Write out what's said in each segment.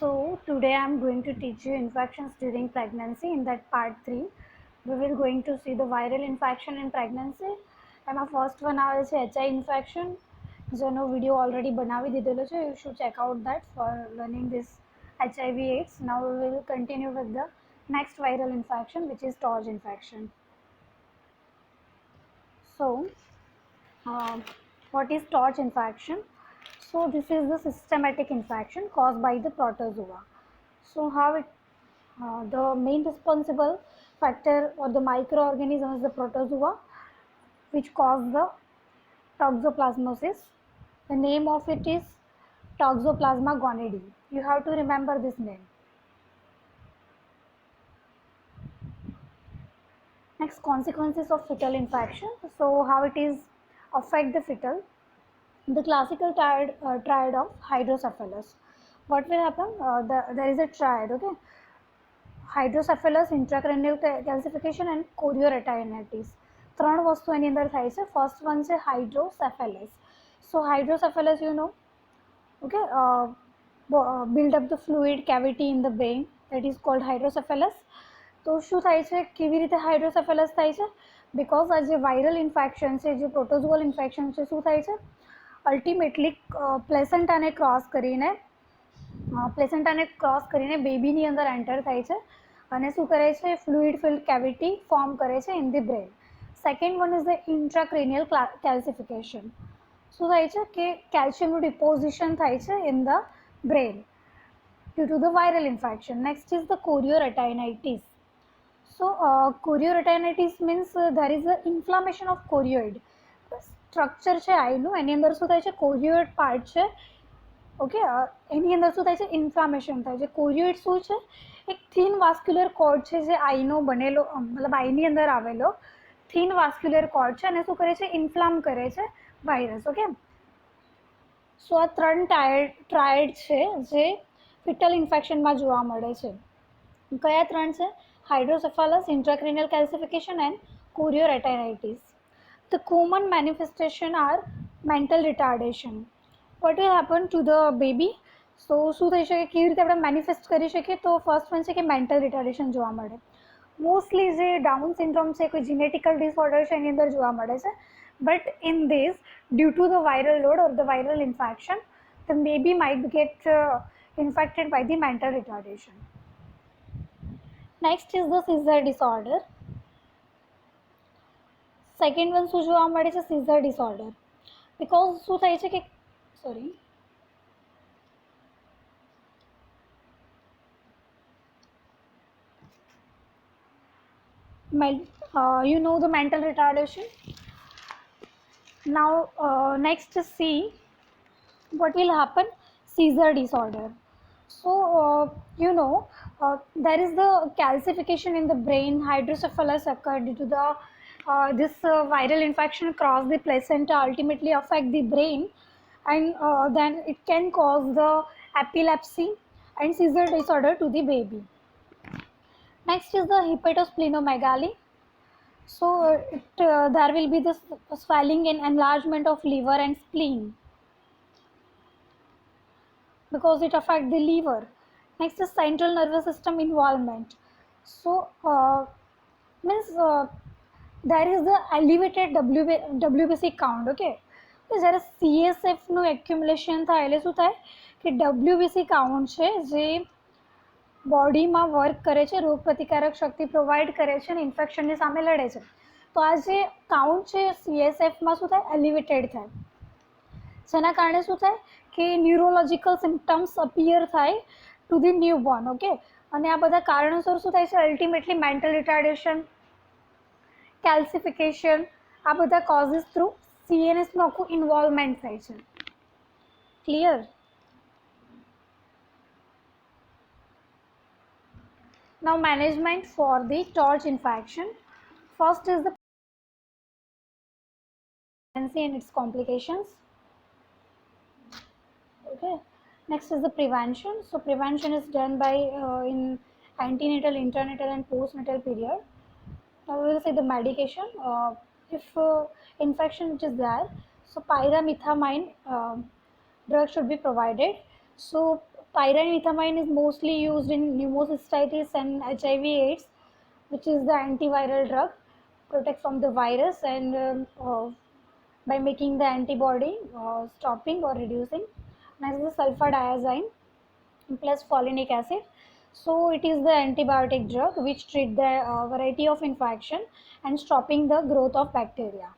So today I am going to teach you infections during pregnancy. In that part 3, we will going to see the viral infection in pregnancy. એમાં first one આવે છે HI infection, જેનો video already બનાવી દીધેલો છે. You should check out that for learning this HIV/AIDS. Now we will continue with the next viral infection, which is TORCH infection. So what is TORCH infection? So this is the systematic infection caused by the protozoa. So how it the main responsible factor or the microorganism is the protozoa, which cause the toxoplasmosis. The name of it is Toxoplasma gonadie. You have to remember this name. Next, consequences of fetal infection. So how it is affect the fetal. The classical triad of hydrocephalus. What will happen? There is a triad, okay? Hydrocephalus, intracranial calcification and chorioretinitis. ત્રણ વસ્તુ એની અંદર થાય છે. First one છે હાઇડ્રોસેફેલસ. સો હાઇડ્રોસેફેલસ okay, build up the fluid cavity in the brain, that is called hydrocephalus. તો શું થાય છે, કેવી રીતે હાઇડ્રોસેફેલસ થાય છે? બિકોઝ આ જે વાયરલ ઇન્ફેક્શન છે, જે પ્રોટોઝોઅલ ઇન્ફેક્શન છે, શું થાય છે, અલ્ટિમેટલી પ્લેસેન્ટાને ક્રોસ કરીને બેબીની અંદર એન્ટર થાય છે અને શું કરે છે, ફ્લુઇડ ફિલ્ડ કેવિટી ફોર્મ કરે છે in the brain. Second one is the intracranial calcification. શું થાય છે કે કેલ્શિયમનું ડિપોઝિશન થાય છે in the brain due to the viral infection. Next is the chorioretinitis. So chorioretinitis means there is a inflammation of chorioid. Structure છે આઈનું, એની અંદર શું થાય છે, કોરિયોઇડ પાર્ટ છે, ઓકે, એની અંદર શું થાય છે, ઇન્ફ્લામેશન થાય છે. કોરિયોઇડ શું છે, એક થીન વાસ્ક્યુલર કોર્ડ છે જે આઈનો બનેલો, મતલબ આઈની અંદર આવેલો થીન વાસ્ક્યુલર કોર્ડ છે અને શું કરે છે, ઇન્ફ્લામ કરે છે વાયરસ. ઓકે, સો આ ત્રણ ટ્રાયડ છે જે ફિટલ ઇન્ફેક્શનમાં જોવા મળે છે. કયા ત્રણ છે? Hydrocephalus, intracranial calcification and chorioretinitis. The common manifestation are mental retardation. What will happen to the baby? So શું થઈ શકે, કેવી રીતે આપણે મેનિફેસ્ટ કરી શકીએ? તો ફર્સ્ટ વન છે કે મેન્ટલ રિટાર્ડેશન જોવા મળે. મોસ્ટલી જે ડાઉન સિન્ડ્રોમ છે, કોઈ જીનેટિકલ ડિસઓર્ડર છે, એની અંદર જોવા મળે છે. But in this, due to the viral load or the viral infection, the baby might get infected by the mental retardation. Next is the seizure disorder. Second one શું જોવા મળે છે, સીઝર ડિસઓર્ડર. બિકોઝ શું થાય છે કે you know the mental retardation. Now next see what will happen, seizure disorder. So there is the calcification in the brain. Hydrocephalus occurred due to the this viral infection cross the placenta, ultimately affect the brain, and then it can cause the epilepsy and seizure disorder to the baby. Next is the hepatosplenomegaly. So there will be the swelling and enlargement of liver and spleen because it affects the liver. Next is central nervous system involvement. So means there is the elevated WBC count. Okay, તો જ્યારે CSFનું accumulation થાય એટલે શું થાય કે WBC count છે જે બોડીમાં વર્ક કરે છે, રોગ પ્રતિકારક શક્તિ પ્રોવાઈડ કરે છે અને ઇન્ફેક્શનની સામે લડે છે. તો આ જે કાઉન્ટ છે CSFમાં શું થાય, એલિવેટેડ થાય, જેના કારણે શું થાય કે ન્યુરોલોજિકલ સિમ્પટમ્સ અપિયર થાય ટુ ધી ન્યૂબોર્ન. ઓકે, અને આ બધા કારણોસર શું થાય છે, અલ્ટિમેટલી મેન્ટલ રિટાર્ડેશન, કેલ્સિફિકેશન, આ બધા કોઝિસ થ્રુ CNSનું આખું ઇન્વોલ્વમેન્ટ થાય છે. Clear? Now management for the TORCH infection. First is the pregnancy and its complications. Okay, next is the prevention. So prevention is done by in antenatal, internatal and postnatal period. Now we will see the medication. If infection which is there, so pyrimethamine drug should be provided. So pyrimethamine is mostly used in pneumocystitis and HIV/AIDS, which is the antiviral drug, protect from the virus and by making the antibody stopping or reducing. Next is sulfadiazine plus folinic acid. So it is the antibiotic drug which treat the variety of infection and stopping the growth of bacteria.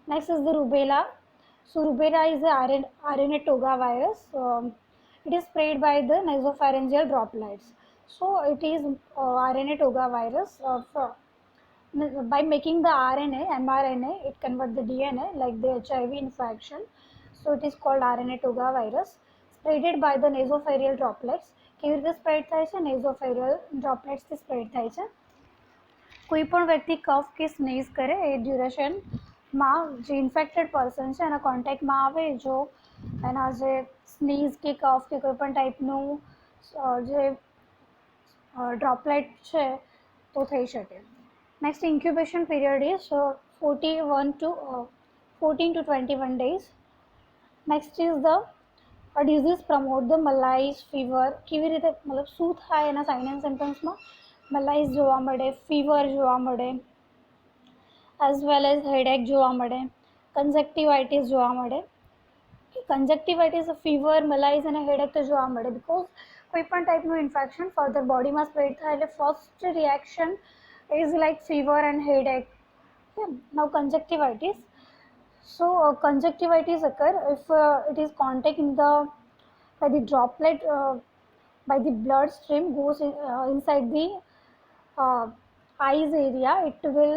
Next is the rubella. So rubella is the RNA toga virus. It is spread by the nasopharyngeal droplets. So it is RNA toga virus. By making the RNA, mRNA, it converts the DNA like the HIV infection. So it is called RNA toga virus. Spreaded by the nasopharyngeal droplets. કેવી રીતે spread થાય છે? nasopharyngeal droplets થી spread થાય છે. કોઈ પણ વ્યક્તિ કફ કે સ્નેઝ કરે એ ડ્યુરેશનમાં જે ઇન્ફેક્ટેડ પર્સન છે એના કોન્ટેક્ટમાં આવે, જો એના જે સ્નીઝ કે કફ કે કોઈ પણ ટાઈપનું જે ડ્રોપલેટ છે તો થઈ શકે. Next incubation period is 14 to 21 days. Next is the a disease promote the malaise fever. કેવી રીતે મતલબ શું થાય એના સાઇન એન્ડ સિમ્પટમ્સમાં? મલાઈઝ જોવા મળે, ફીવર જોવા મળે, એઝ વેલ એઝ હેડેક જોવા મળે, કન્જક્ટિવાઇટિસ જોવા મળે. કન્જક્ટિવાઇટિસ, ફીવર, મલાઈઝ અને હેડેક તો જોવા મળે બિકોઝ કોઈ પણ ટાઈપનું ઇન્ફેક્શન ફર્ધર બોડીમાં સ્પ્રેડ થાય એટલે first reaction is like fever and headache. Okay. Now conjunctivitis. So conjunctivitis occur if it is contact in the by the droplet by the blood stream goes inside the eyes area. It will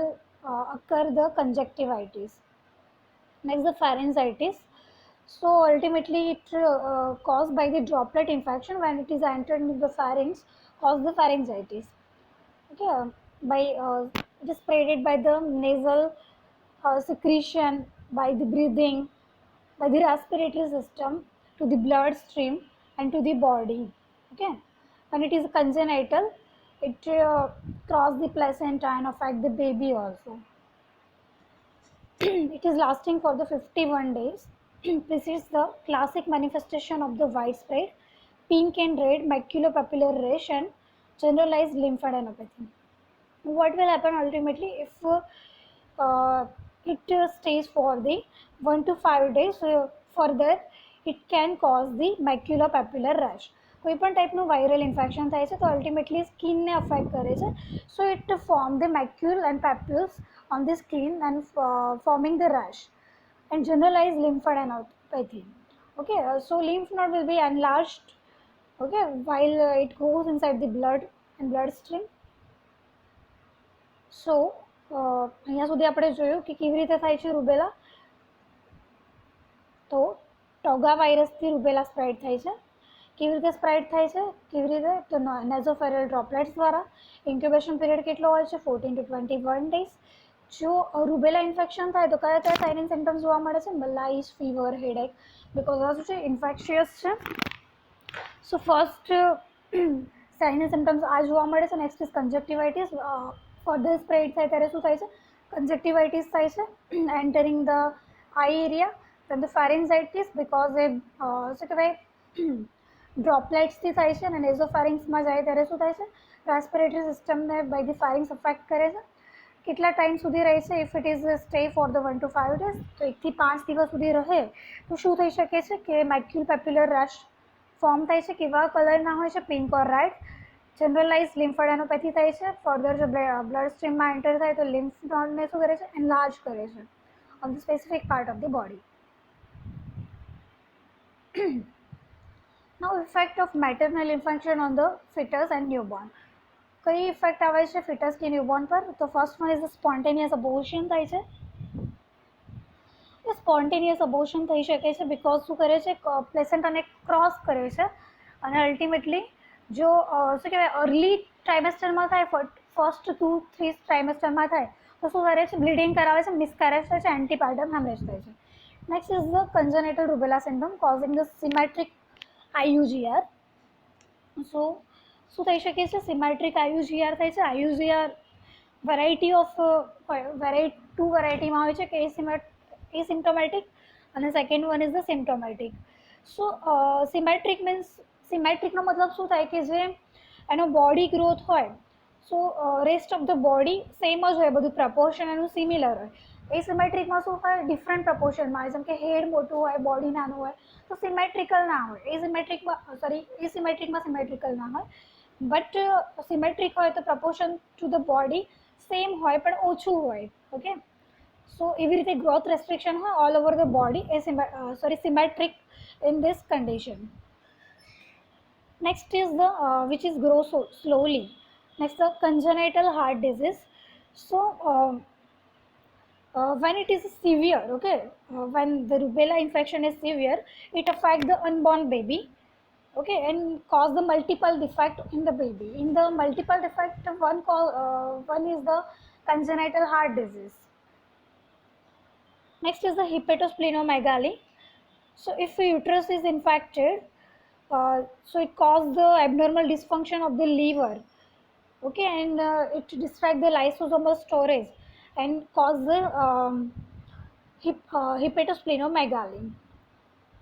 occur the conjunctivitis. Next the pharyngitis. So ultimately it caused by the droplet infection when it is entered into the pharynx, cause the pharyngitis. Okay. By it is spreaded by the nasal secretion, by the breathing, by the respiratory system to the blood stream and to the body. Okay, when it is congenital, it cross the placenta and affect the baby also. It is lasting for the 51 days. This is the classic manifestation of the widespread pink and red maculopapular rash and generalized lymphadenopathy. What will happen ultimately if it stays for the 1 to 5 days? Further it can cause the maculopapular rash. કોઈ પણ ટાઈપનું viral infection થાય છે તો ultimately સ્કિનને affect કરે છે. So it form the macule and papules on the skin and forming the rash and generalized lymphadenopathy. Okay, so lymph node will be enlarged, okay, while it goes inside the blood and bloodstream. સો અહીંયા સુધી આપણે જોયું કે કેવી રીતે થાય છે rubella. તો ટોગા વાયરસથી રૂબેલા સ્પ્રેડ થાય છે. કેવી રીતે સ્પ્રેડ થાય છે? કેવી રીતે? તો નેઝોફેરલ ડ્રોપલેટ્સ દ્વારા. ઇન્ક્યુબેશન પીરિયડ કેટલો હોય છે? 14 to 21 days. જો રૂબેલા ઇન્ફેક્શન થાય તો કયા કયા સાઇન એન્ડ સિમ્પટમ્સ જોવા મળે છે? મલાઈસ, ફીવર, હેડેક, બિકોઝ આ શું છે? ઇન્ફેક્શિયસ છે. So first sign and symptoms આ જોવા મળે છે. Next is conjunctivitis. Further spread થાય ત્યારે શું થાય છે? કન્જક્ટિવાઇટિસ થાય છે, entering the eye area. then the pharyngitis because એ શું કહેવાય ડ્રોપલેટ્સથી થાય છે અને નેઝોફેરિંગ્સમાં જાય ત્યારે શું થાય છે? રેસ્પિરેટરી સિસ્ટમને બાય ધ ફેરિંગ્સ અફેક્ટ કરે છે. કેટલા ટાઈમ સુધી રહે છે? If it is stay for the 1 to 5 days, તો 1 થી 5 દિવસ સુધી રહે તો શું થઈ શકે છે કે મેક્યુલપેપ્યુલર રેશ ફોર્મ થાય છે. કેવા કલરના હોય છે? પિંક ઓર રેડ. જનરલાઇઝ લિમ્ફેડેનોપેથી થાય છે. ફર્ધર જો બ્લડ સ્ટ્રીમમાં એન્ટર થાય તો લિમ્ફ નોડને શું કરે છે? એનલાર્જ કરે છે on the specific part of the body. Now effect of maternal infection on the fetus and newborn. કઈ ઇફેક્ટ આવે છે ફિટસ કે ન્યૂબોર્ન પર? તો first one is spontaneous abortion થાય છે. સ્પોન્ટેનિયસ અબોર્શન થઈ શકે છે બિકોઝ શું કરે છે? પ્લેસેન્ટાને ક્રોસ કરે છે અને અલ્ટિમેટલી જો શું કહેવાય અર્લી ટ્રાઇમેસ્ટરમાં થાય, ફર્સ્ટ 2-3 ટ્રાઇમેસ્ટરમાં થાય તો શું કરે છે? બ્લીડિંગ કરાવે છે, મિસકેરેજ થાય છે, એન્ટીપાર્ટમ હેમરેજ થાય છે. Next is the congenital rubella syndrome causing the symmetric IUGR. So શું થઈ શકે છે? સિમેટ્રિક IUGR થાય છે. IUGR વેરાયટી ઓફ ટુ વેરાયટીમાં હોય છે કે એસિમ્ટોમેટિક અને second one is the symptomatic. So symmetric means સિમેટ્રિકનો મતલબ શું થાય કે જે એનો બોડી ગ્રોથ હોય, so rest of the body same જ હોય, બધું પ્રપોર્શન એનું સિમિલર હોય. એસિમેટ્રિકમાં શું હોય, ડિફરન્ટ પ્રપોર્શનમાં, જેમ કે હેડ મોટું હોય, બોડી નાનું હોય, તો સિમેટ્રિકલ ના હોય. એસિમેટ્રિકમાં સિમેટ્રિકલ ના હોય, બટ સિમેટ્રિક હોય તો proportion to the body same હોય પણ ઓછું હોય. ઓકે, સો એવી રીતે ગ્રોથ રેસ્ટ્રિક્શન હોય all over the body, symmetric in this condition. Next is the which is grow so slowly. Next, the congenital heart disease. So when it is severe, okay, when the rubella infection is severe, it affects the unborn baby, okay, and cause the multiple defect in the baby. In the multiple defect, one is the congenital heart disease. Next is the hepatosplenomegaly. So if uterus is infected, so it causes the abnormal dysfunction of the liver, okay, and it distracts the lysosomal storage and cause the hepatosplenomegaly.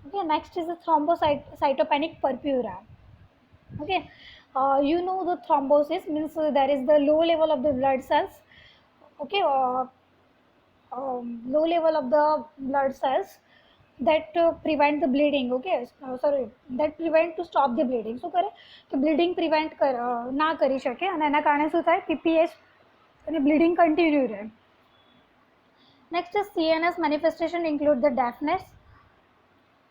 Okay, next is the thrombocytopenic purpura. Okay, you know the thrombosis means there is the low level of the blood cells. Okay, low level of the blood cells that prevent the bleeding. Okay, that prevent to stop the bleeding. શું કરે કે bleeding prevent ના કરી શકે, અને એના કારણે શું થાય, પીપીએચ અને બ્લીડિંગ કન્ટિન્યુ રહે. Next is CNS manifestation include the deafness.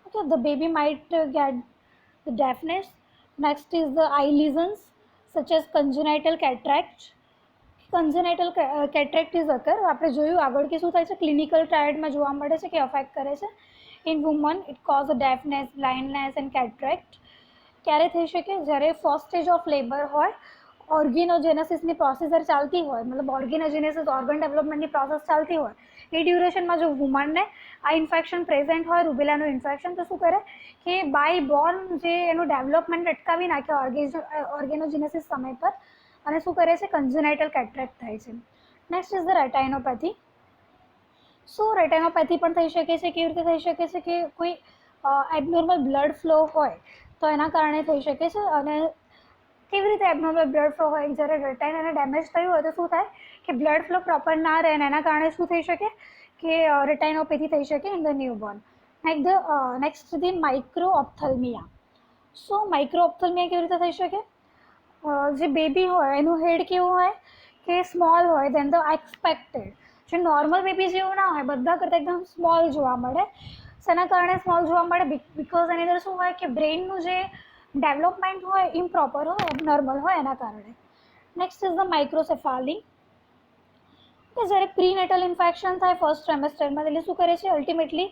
Okay, the baby might get the deafness. Next is the eye lesions such as congenital cataract. Congenital cataracts occur આપણે જોયું આગળ કે શું થાય છે, ક્લિનિકલ ટ્રાયડમાં જોવા મળે છે કે અફેક્ટ કરે છે. In woman it cause a deafness, blindness and cataract. ક્યારે થઈ શકે, જ્યારે ફર્સ્ટ સ્ટેજ ઓફ લેબર હોય, ઓર્ગેનોજેનેસિસની પ્રોસેસર ચાલતી હોય, મતલબ ઓર્ગેનોજેનેસિસ ઓર્ગન ડેવલપમેન્ટની પ્રોસેસ ચાલતી હોય, એ ડ્યુરેશનમાં જો વુમનને આ ઇન્ફેક્શન પ્રેઝન્ટ હોય, રૂબેલાનું ઇન્ફેક્શન, તો શું કરે કે બાય બોર્ન જે એનું ડેવલપમેન્ટ અટકાવી નાખે ઓર્ગેનોજેનેસિસ સમય પર, અને શું કરે છે, કન્જેનાઇટલ કેટરેક્ટ થાય છે. Next is the retinopathy. So retinopathy પણ થઈ શકે છે. કેવી રીતે થઈ શકે છે કે કોઈ એબનોર્મલ બ્લડ ફ્લો હોય તો એના કારણે થઈ શકે છે. અને કેવી રીતે એબનોર્મલ બ્લડ ફ્લો હોય, જ્યારે રેટાઇન અને ડેમેજ થયું હોય તો શું થાય કે બ્લડ ફ્લો પ્રોપર ના રહે, અને એના કારણે શું થઈ શકે કે રેટાઇનોપેથી થઈ શકે in the newborn. Next the micro ophthalmia. So micro ophthalmia કેવી રીતે થઈ શકે, જે બેબી હોય એનું હેડ કેવું હોય કે સ્મોલ હોય દેન ધ એક્સપેક્ટેડ. જે નોર્મલ બેબી જેવું ના હોય, બધા કરતાં એકદમ સ્મોલ જોવા મળે. શેના કારણે સ્મોલ જોવા મળે, બિકોઝ એની અંદર શું હોય કે બ્રેઇનનું જે ડેવલપમેન્ટ હોય ઇમ્પ્રોપર હોય, એબનોર્મલ હોય, એના કારણે. Next is the microcephaly. કે જ્યારે પ્રીનેટલ ઇન્ફેક્શન થાય ફર્સ્ટ ટ્રાઇમેસ્ટરમાં, એટલે શું કરે છે, અલ્ટિમેટલી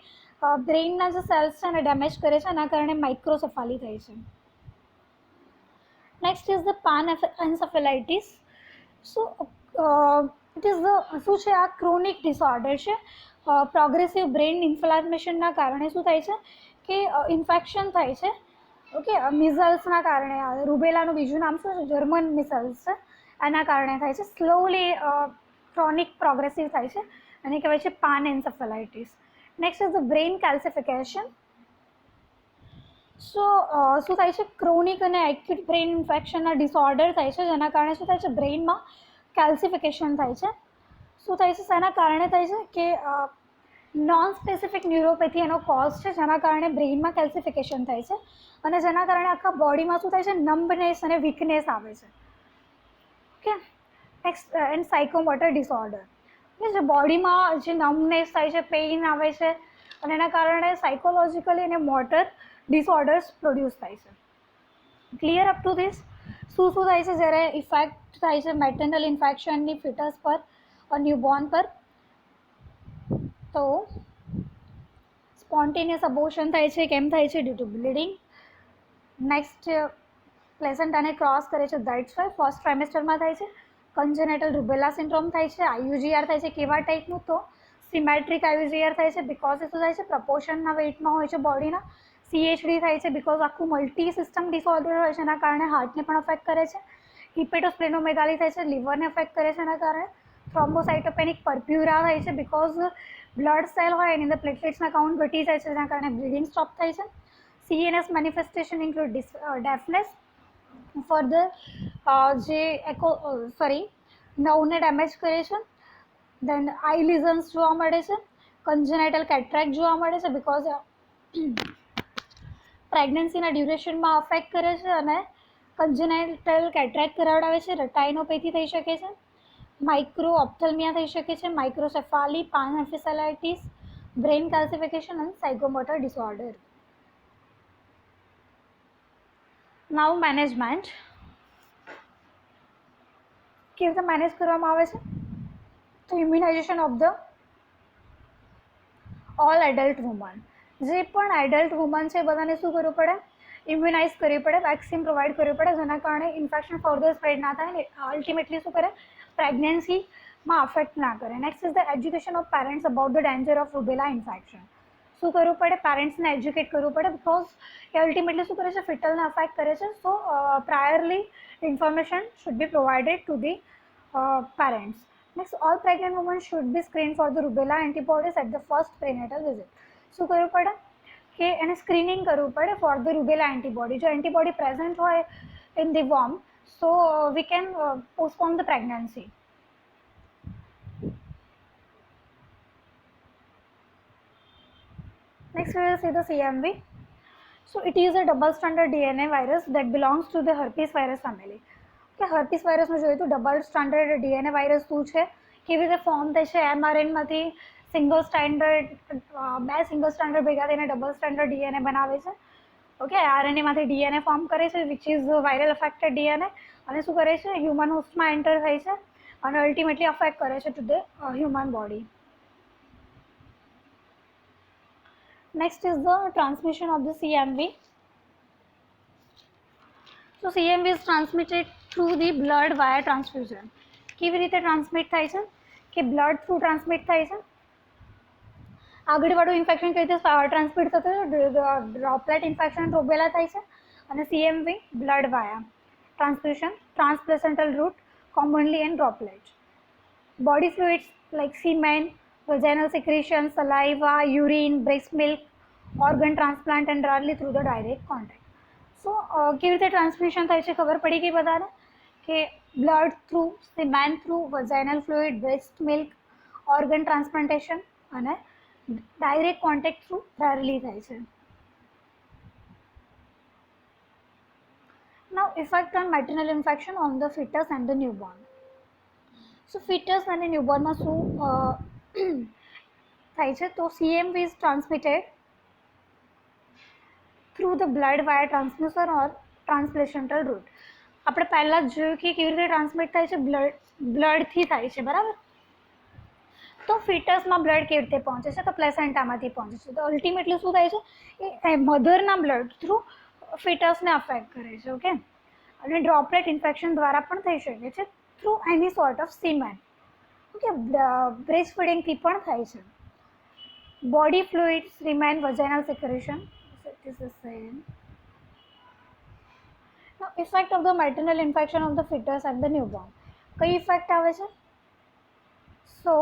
બ્રેઇનના જે સેલ્સ છે એને ડેમેજ કરે છે, એના કારણે માઇક્રોસેફાલી થાય છે. Next is the panencephalitis. So it is the શું છે, આ ક્રોનિક ડિસઓર્ડર છે. પ્રોગ્રેસિવ બ્રેઇન ઇન્ફ્લામેશનના કારણે શું થાય છે કે ઇન્ફેક્શન થાય છે. ઓકે, મિઝલ્સના કારણે, રૂબેલાનું બીજું નામ શું છે, જર્મન મિઝલ્સ છે, એના કારણે થાય છે. સ્લોલી ક્રોનિક પ્રોગ્રેસિવ થાય છે, અને કહેવાય છે panencephalitis. Next is the brain calcification. So શું થાય છે, ક્રોનિક અને એક્યુટ બ્રેઇન ઇન્ફેક્શનના ડિસઓર્ડર થાય છે, જેના કારણે શું થાય છે, બ્રેઇનમાં કેલ્સિફિકેશન થાય છે. શું થાય છે, શેના કારણે થાય છે કે નોન સ્પેસિફિક ન્યુરોપેથી એનો કોઝ છે, જેના કારણે બ્રેઇનમાં કેલ્સિફિકેશન થાય છે, અને જેના કારણે આખા બોડીમાં શું થાય છે, નમ્બનેસ અને વીકનેસ આવે છે. Okay, next and psychomotor disorder. જે બોડીમાં જે નમ્બનેસ થાય છે, પેઇન આવે છે, અને એના કારણે સાયકોલોજીકલી અને મોટર ડિસઓર્ડર્સ પ્રોડ્યુસ થાય છે. Clear up to this. શું થાય છે જ્યારે ઇફેક્ટ થાય છે મેટર્નલ ઇન્ફેક્શનની ફિટસ પર, ન્યૂબોર્ન પર, તો સ્પોન્ટેનિયસ અબોર્શન થાય છે. કેમ થાય છે, ડ્યુ ટુ બ્લીડિંગ. નેક્સ્ટ પ્લેસેન્ટાને ક્રોસ કરે છે, દેટ્સ વાય ફર્સ્ટ ટ્રાઇમેસ્ટરમાં થાય છે. કન્જેનાઇટલ રૂબેલા સિન્ડ્રોમ થાય છે. IUGR થાય છે. કેવા ટાઈપનું, તો સિમેટ્રિક IUGR થાય છે, બિકોઝ એ શું થાય છે, પ્રપોર્શનના વેઇટમાં હોય છે બોડીના. CHD થાય છે બિકોઝ આખું મલ્ટી સિસ્ટમ ડિસઓર્ડર હોય છે, એના કારણે હાર્ટને પણ અફેક્ટ કરે છે. હિપેટોસ્પ્લેનોમેગાલી થાય છે, લીવરને અફેક્ટ કરે છે, એના કારણે. થ્રોમ્બોસાઇટોપેનિક પર્પ્યુરા થાય છે, બિકોઝ બ્લડ સેલ હોય એની અંદર પ્લેટલેટ્સના કાઉન્ટ ઘટી જાય છે, જેના કારણે બ્લીડિંગ સ્ટોપ થાય છે. CNS manifestation include deafness, further જે નવને ડેમેજ કરે છે. દેન આઈ લિઝન્સ જોવા મળે છે. કન્જેનાઇટલ કેટ્રેક્ટ જોવા મળે છે બિકોઝ પ્રેગ્નન્સીના ડ્યુરેશનમાં અફેક્ટ કરે છે અને કન્જેનાઇટલ કેટ્રેક્ટ કરાવડાવે છે. રેટાઇનોપેથી થઈ શકે છે. માઇક્રો ઓપ્થેલ્મિયા થઈ શકે છે. માઇક્રોસેફાલી, પાનએન્સેફેલાઇટિસ, બ્રેઇન કેલ્સિફિકેશન અને સાયકોમોટર ડિસઓર્ડર. નાઉ મેનેજમેન્ટ કેવી રીતે મેનેજ કરવામાં આવે છે? તો immunisation of the all adult woman, જે પણ એડલ્ટ વુમન છે બધાને શું કરવું પડે? ઇમ્યુનાઇઝ કરવી પડે, વેક્સિન પ્રોવાઈડ કરવી પડે, જેના કારણે ઇન્ફેક્શન ફર્ધર સ્પ્રેડ ના થાય ને અલ્ટિમેટલી શું કરે? પ્રેગ્નન્સીમાં અફેક્ટ ના કરે. Next is the education of parents about the danger of rubella infection. શું કરવું પડે? પેરેન્ટ્સને એજ્યુકેટ કરવું પડે બિકોઝ એ અલ્ટિમેટલી શું કરે છે? ફિટલને અફેક્ટ કરે છે. So priorly information should be provided to the parents. Next, all pregnant women should be screened for the rubella antibodies at the first prenatal visit. શું કરવું પડે? કે એને સ્ક્રીનિંગ કરવું પડે ફોર ધ રૂબેલા એન્ટીબોડી. જો એન્ટીબોડી પ્રેઝન્ટ હોય in the warm, so we can postpone the pregnancy. Next, we will see the CMV. So, it is a double-stranded DNA virus that belongs to the herpes virus family. કે herpes વાયરસમાં જોઈએ તો double standard DNA virus શું છે, કેવી રીતે form થાય છે? mRNAમાંથી single standard બે સિંગલ સ્ટાન્ડર્ડ ભેગા થઈને ડબલ સ્ટાન્ડર્ડ DNA બનાવે છે. ઓકે, RNAમાંથી DNA ફોર્મ કરે છે which is viral affected DNA, અને શું કરે છે? હ્યુમન હોસ્ટમાં એન્ટર થાય છે અને અલ્ટિમેટલી અફેક્ટ કરે છે to the human body. Next is the transmission of the CMV. So CMV is transmitted through the blood via transfusion. કેવી રીતે ટ્રાન્સમિટ થાય છે? કે બ્લડ થ્રુ ટ્રાન્સમિટ થાય છે. આગળવાળું ઇન્ફેક્શન કઈ રીતે ટ્રાન્સમિટ થતું છે? ડ્રોપલેટ ઇન્ફેક્શન રૂબેલા થાય છે, અને CMV blood via transfusion, transplacental route, commonly and droplet. Body fluids like semen, vaginal secretion, saliva, urine, breast milk, organ transplant and rarely through the direct contact. સો કેવી રીતે transmission થાય છે ખબર પડી ગઈ બધાને? કે blood through, semen through, vaginal fluid, breast milk, organ transplantation અને ડાયરેક્ટ કોન્ટેક્ટ થ્રુ રેરલી થાય છે. Now effect on maternal infection on the fetus and the newborn. So fetus અને ન્યૂબોર્નમાં શું થાય છે? તો CMV is transmitted through the blood via transfusion or transplacental route. આપણે પહેલાં જ જોયું કે કેવી રીતે ટ્રાન્સમિટ થાય છે? બ્લડથી થાય છે, બરાબર? તો ફિટસમાં બ્લડ કેવી રીતે પહોંચે છે? તો પ્લેસેન્ટામાંથી પહોંચે છે. તો અલ્ટિમેટલી શું થાય છે? એ મધરના બ્લડ થ્રુ ફિટસને અફેક્ટ કરે છે. ઓકે, અને ડ્રોપલેટ ઇન્ફેક્શન દ્વારા પણ થઈ શકે છે through any sort of semen. Okay, breast ફીડિંગથી પણ થાય છે. Body fluids remain vaginal secretion. It is the same. Now, effect of the maternal infection of the fetus and the newborn. કઈ ઇફેક્ટ આવે છે? સો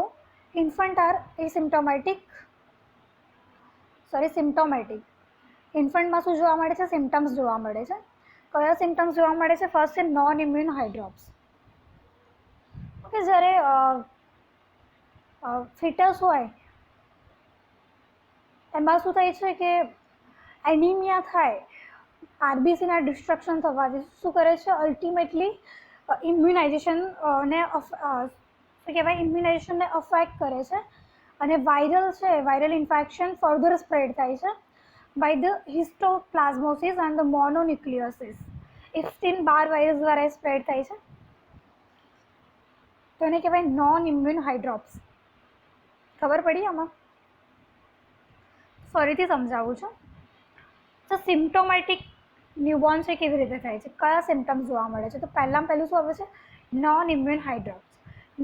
ઇન્ફન્ટ આર સિમ્પટોમેટિક. ઇન્ફન્ટમાં શું જોવા મળે છે? સિમ્ટમ્સ જોવા મળે છે. કયા સિમ્ટમ્સ જોવા મળે છે? ફર્સ્ટ છે નોન ઇમ્યુન હાઇડ્રોપ્સ. ઓકે, જ્યારે ફિટસ હોય એમાં શું થાય છે કે એનિમિયા થાય, આરબીસીના ડિસ્ટ્રક્શન થવાથી શું કરે છે? અલ્ટિમેટલી ઇમ્યુનાઇઝેશનને અફેક્ટ કરે છે, અને વાયરલ ઇન્ફેક્શન ફર્ધર સ્પ્રેડ થાય છે by the histoplasmosis and the mononucleosis. Epstein Barr virus દ્વારા સ્પ્રેડ થાય છે. તો એને કહેવાય નોન ઇમ્યુન હાઇડ્રોપ્સ. ખબર પડી આમાં? ફરીથી સમજાવું છું. તો સિમ્પ્ટોમેટિક ન્યૂબોર્ન છે કેવી રીતે થાય છે? કયા સિમ્ટમ્સ જોવા મળે છે? તો પહેલું શું આવે છે? Non immune hydrops.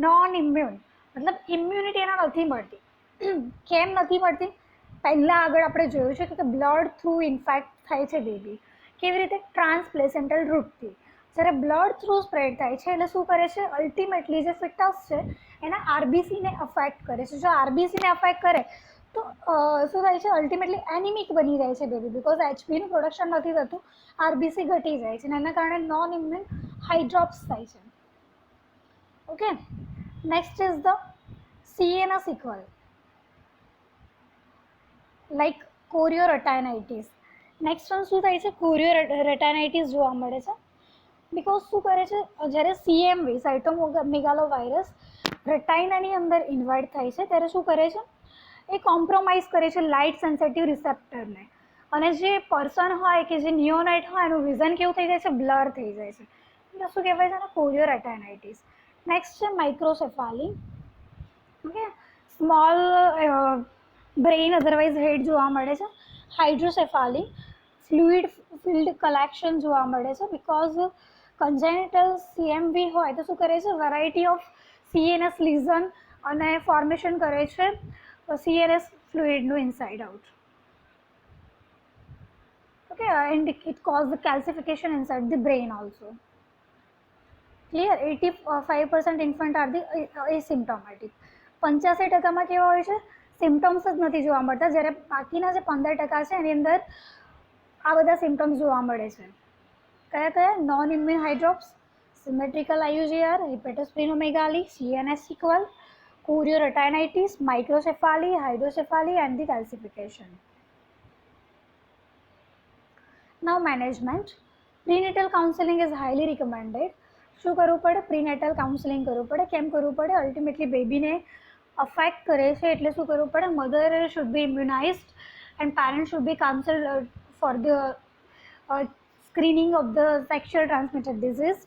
Non immune મતલબ ઇમ્યુનિટી એના નથી મળતી. કેમ નથી મળતી? પહેલાં આગળ આપણે જોયું છે કે બ્લડ થ્રુ ઇન્ફેક્ટ થાય છે બેબી. કેવી રીતે? ટ્રાન્સપ્લેસેન્ટલ રૂટથી. જ્યારે બ્લડ થ્રુ સ્પ્રેડ થાય છે એટલે શું કરે છે? અલ્ટિમેટલી જે ફિટસ છે એના આરબીસીને અફેક્ટ કરે છે. જો આરબીસીને અફેક્ટ કરે તો શું થાય છે, અલ્ટિમેટલી એનિમિક બની જાય છે બેબી, બીકોઝ એચબીનું પ્રોડક્શન નથી થતું, આરબીસી ઘટી જાય છે અને એના કારણે નોન ઇમ્યુન હાઇડ્રોપ્સ થાય છે. Okay, next is the CNS sequel like chorioretinitis. Next one શું થાય છે, કોરિયોરેટાઇનાઇટિસ જોવા મળે છે. બીકોઝ શું કરે છે, જ્યારે સીએમવી સાઇટોમેગાલો વાયરસ રેટાઇનાની અંદર ઇન્વાઇટ થાય છે ત્યારે શું કરે છે, એ કોમ્પ્રોમાઇઝ કરે છે લાઇટ સેન્સિટિવ રિસેપ્ટરને, અને જે પર્સન હોય કે જે નિયોનાઇટ હોય એનું વિઝન કેવું થઈ જાય છે, બ્લર થઈ જાય છે. એટલે શું કહેવાય છે ને, કોરિયોરેટાઇનાઇટિસ. નેક્સ્ટ છે માઇક્રોસેફાલી. ઓકે, સ્મોલ બ્રેઇન અધરવાઇઝ હેડ જોવા મળે છે. હાઇડ્રોસેફાલી, ફ્લુઇડ ફિલ્ડ કલેક્શન જોવા મળે છે. બીકોઝ કન્જેનિટલ સીએમવી હોય તો શું કરે છે, વેરાયટી ઓફ સીએનએસ લીઝન અને ફોર્મેશન કરે છે CNS fluid inside out. Okay, and it causes the calcification inside the brain also. Clear? 85% infant are the asymptomatic. 85% કેવા હોય છે, સિમ્ટમ્સ જ નથી જોવા મળતા, જ્યારે બાકીના જે 15% છે એની અંદર આ બધા સિમ્ટમ્સ જોવા મળે છે. કયા કયા? Non immune hydrops, symmetrical IUGR, hepatosplenomegaly, CNS sequel, chorioretinitis, microcephaly, hydrocephaly and the calcification. Now management. Prenatal counseling is highly recommended. શું કરવું પડે? પ્રીનેટલ કાઉન્સેલિંગ કરવું પડે. કેમ કરવું પડે? અલ્ટિમેટલી બેબીને અફેક્ટ કરે છે એટલે શું કરવું પડે? Mother should be immunized and parent should be counselled for the screening of the sexual transmitted disease.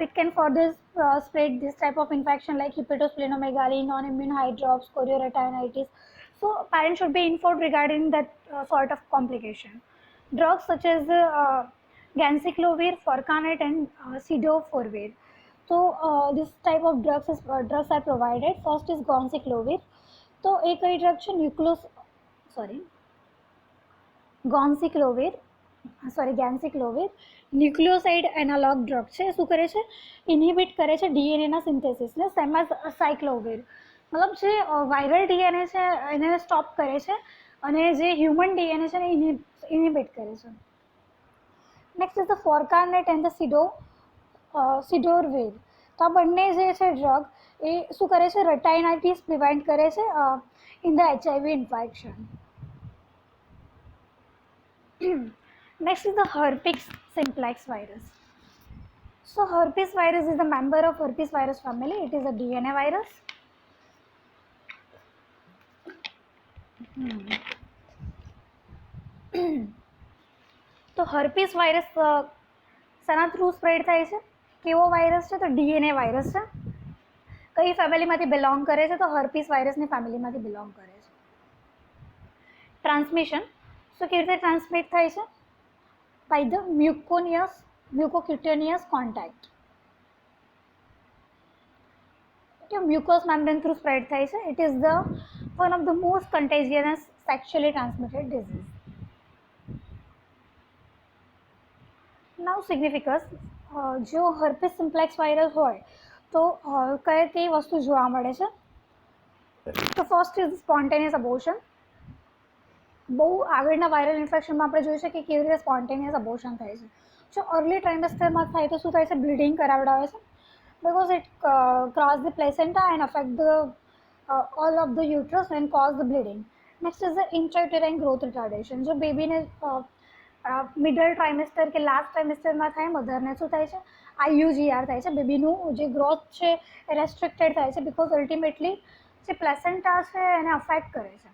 It can further spread this type of infection like hepatosplenomegaly, non-immune hydrops, chorioretinitis. So parents should be informed regarding that sort of complication. Drugs such as ganciclovir, forcanet and cidofovir. So this type of drugs are provided. First is ganciclovir. તો એ કઈ drug છે? ganciclovir nucleoside analogue drug છે. શું કરે છે? ઇન્હિબિટ કરે છે ડીએનએના સિન્થેસિસને. Same as સાયક્લોવિર, મતલબ જે વાયરલ ડીએનએ છે એને સ્ટોપ કરે છે અને જે હ્યુમન ડીએનએ છે એને ઇન્હિબિટ કરે છે. Next is the foscarnet and the cidofovir. તો આ બંને જે છે ડ્રગ એ શું કરે છે? રેટાઇનાઇટિસ પ્રિવેન્ટ કરે છે in the HIV infection. Next is the herpes simplex virus. So herpes virus is a member of herpes virus family. It is a DNA virus. તો herpes virus શેના થ્રુ સ્પ્રેડ થાય છે? કેવો વાયરસ છે? તો DNA virus છે. કઈ ફેમિલીમાંથી belong કરે છે? તો herpes વાયરસની ફેમિલીમાંથી બિલોંગ કરે છે. ટ્રાન્સમિશન શું કેવી રીતે ટ્રાન્સમિટ થાય છે? by the mucocutaneous contact. Okay, mucous membrane through spread થાય છે. It is the one of the most contagious sexually transmitted disease. Now significance. જો herpes simplex વાયરસ હોય તો કઈ વસ્તુ જોવા મળે છે? તો ફર્સ્ટ ઇઝ સ્પોન્ટેનિયસ અબોર્શન. બહુ આગળના વાયરલ ઇન્ફેક્શનમાં આપણે જોઈ શકીએ કેવી રીતે સ્પોન્ટેનિયસ અબોર્શન થાય છે. જો અર્લી ટ્રાઇમેસ્ટરમાં થાય તો શું થાય છે? બ્લીડિંગ કરાવડાવે છે, because it cross the placenta and affect the all of the uterus and cause the bleeding. Next is the intrauterine growth retardation. જો બેબીને મિડલ ટ્રાઇમેસ્ટર કે લાસ્ટ ટ્રાઇમેસ્ટરમાં થાય, મધરને શું થાય છે? IUGR થાય છે. બેબીનું જે ગ્રોથ છે એ રેસ્ટ્રિક્ટેડ થાય છે, બિકોઝ અલ્ટિમેટલી જે પ્લેસેન્ટા છે એને અફેક્ટ કરે છે.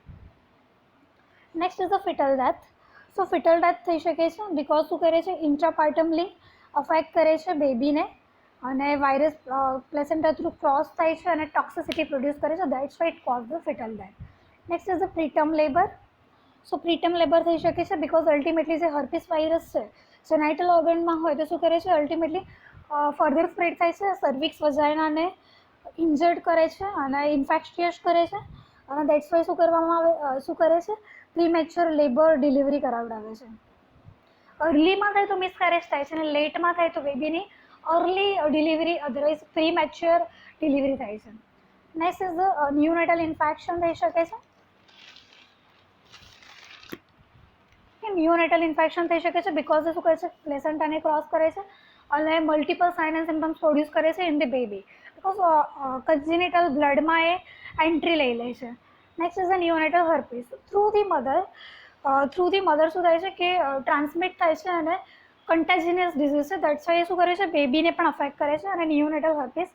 Next is the fetal death. So foetal death થઈ શકે છે બિકોઝ શું કરે છે? ઇન્ટ્રાપાર્ટમલી અફેક્ટ કરે છે બેબીને અને વાયરસ પ્લેસેન્ટા થ્રુ ક્રોસ થાય છે અને ટોક્સિસિટી પ્રોડ્યુસ કરે છે. That's why it cause the fetal death. Next is the preterm labour. So preterm labour થઈ શકે છે બિકોઝ અલ્ટિમેટલી જે હર્પીસ વાયરસ છે જેનાઇટલ ઓર્ગનમાં હોય તો શું કરે છે? અલ્ટિમેટલી ફર્ધર સ્પ્રેડ થાય છે, સર્વિક્સ વજાઇનાને ઇન્જર્ડ કરે છે અને ઇન્ફેક્શિયસ કરે છે અને દેટ્સ વાય શું કરવામાં આવે, શું કરે છે? પ્રીમેચ્યોર લેબર ડિલિવરી કરાવડાવે છે. અર્લીમાં થાય તો મિસકેરેજ થાય છે અને લેટમાં થાય તો બેબીની early delivery otherwise premature delivery થાય છે. નેક્સ્ટ ઇઝ નિયોનેટલ ઇન્ફેક્શન થઈ શકે છે. કે નિયોનેટલ ઇન્ફેક્શન થઈ શકે છે બિકોઝ એ શું કરે છે, પ્લેસેન્ટાને ક્રોસ કરે છે અને multiple sign and symptoms produce કરે છે in the baby because congenital બ્લડમાં એ એન્ટ્રી લઈ લે છે. Next is the neonatal herpes. Through the mother શું થાય છે કે ટ્રાન્સમિટ થાય છે અને કન્ટેજિનિયસ ડિઝીઝ છે. દેટ્સ વાય એ શું કરે છે, બેબીને પણ અફેક્ટ કરે છે અને નિયોનેટલ હર્પીસ